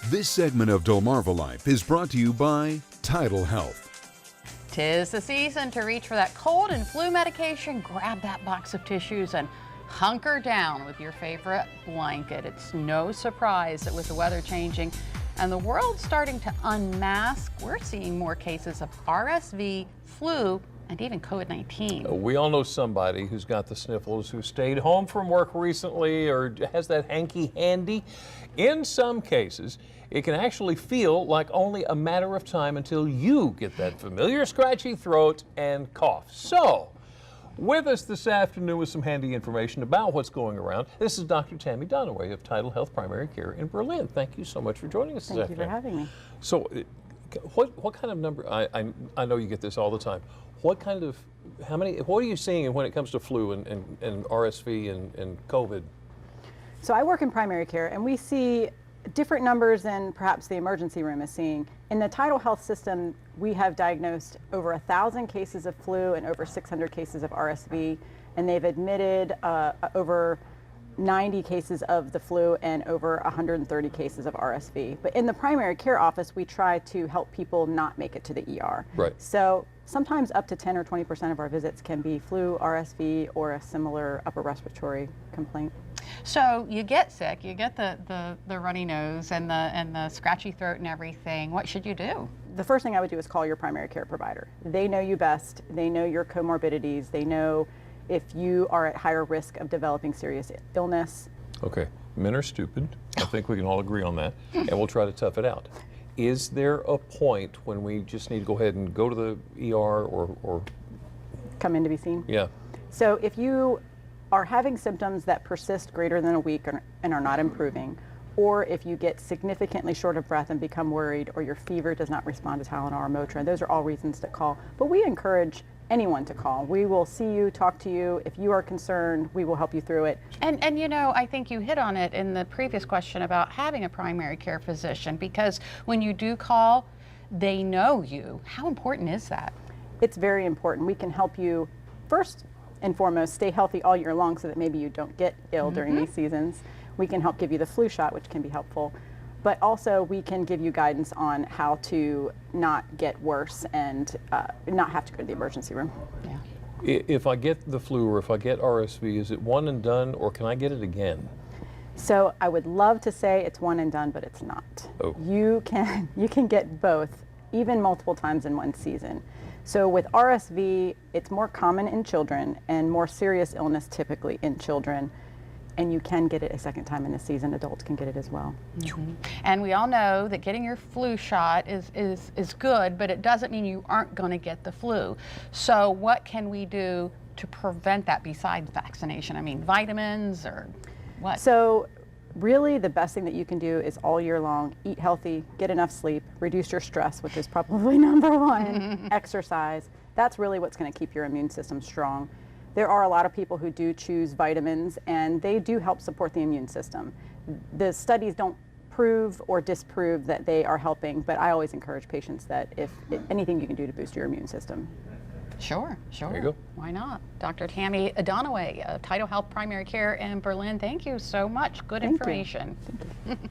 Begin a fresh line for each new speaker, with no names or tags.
This segment of Delmarva Life is brought to you by TidalHealth.
'Tis the season to reach for that cold and flu medication. Grab that box of tissues and hunker down with your favorite blanket. It's no surprise that with the weather changing and the world starting to unmask, we're seeing more cases of RSV, flu, and even COVID-19.
We all know somebody who's got the sniffles, who stayed home from work recently or has that hanky handy. In some cases, it can actually feel like only a matter of time until you get that familiar scratchy throat and cough. So, with us this afternoon with some handy information about what's going around, this is Dr. Tammy Donaway of TidalHealth Primary Care in Berlin. Thank you so much for joining us this afternoon.
Thank you for having me.
So, what kind of number, I know you get this all the time, what are you seeing when it comes to flu and RSV and COVID?
So I work in primary care, and we see different numbers than perhaps the emergency room is seeing. In the TidalHealth system, we have diagnosed over 1,000 cases of flu and over 600 cases of RSV, and they've admitted over 90 cases of the flu and over 130 cases of RSV. But in the primary care office, we try to help people not make it to the ER.
Right.
So sometimes up to 10 or 20% of our visits can be flu, RSV, or a similar upper respiratory complaint.
So you get sick, you get the runny nose and the scratchy throat and everything. What should you do?
The first thing I would do is call your primary care provider. They know you best. They know your comorbidities. They know if you are at higher risk of developing serious illness.
Okay, men are stupid. I think we can all agree on that, and we'll try to tough it out. Is there a point when we just need to go ahead and go to the ER or
Come in to be seen?
Yeah.
So if you are having symptoms that persist greater than a week and are not improving, or if you get significantly short of breath and become worried, or your fever does not respond to Tylenol or Motrin, those are all reasons to call. But we encourage anyone to call. We will see you, talk to you. If you are concerned, we will help you through it.
And you know, I think you hit on it in the previous question about having a primary care physician, because when you do call, they know you. How important is that?
It's very important. We can help you first and foremost stay healthy all year long so that maybe you don't get ill during these seasons. We can help give you the flu shot, which can be helpful. But also we can give you guidance on how to not get worse and not have to go to the emergency room.
Yeah.
If I get the flu or if I get RSV, is it one and done, or can I get it again?
So I would love to say it's one and done, but it's not.
Oh.
You can get both, even multiple times in one season. So with RSV, it's more common in children and more serious illness typically in children. And you can get it a second time in a season. Adults can get it as well.
And we all know that getting your flu shot is good, but it doesn't mean you aren't going to get the flu. So what can we do to prevent that besides vaccination? I mean, vitamins or what?
So really the best thing that you can do is all year long, eat healthy, get enough sleep, reduce your stress, which is probably number one, exercise. That's really what's going to keep your immune system strong. There are a lot of people who do choose vitamins, and they do help support the immune system. The studies don't prove or disprove that they are helping, but I always encourage patients that if anything you can do to boost your immune system.
Sure.
There you go.
Why not? Dr. Tammy Donaway of TidalHealth Primary Care in Berlin, thank you so much. Good information.
Thank you.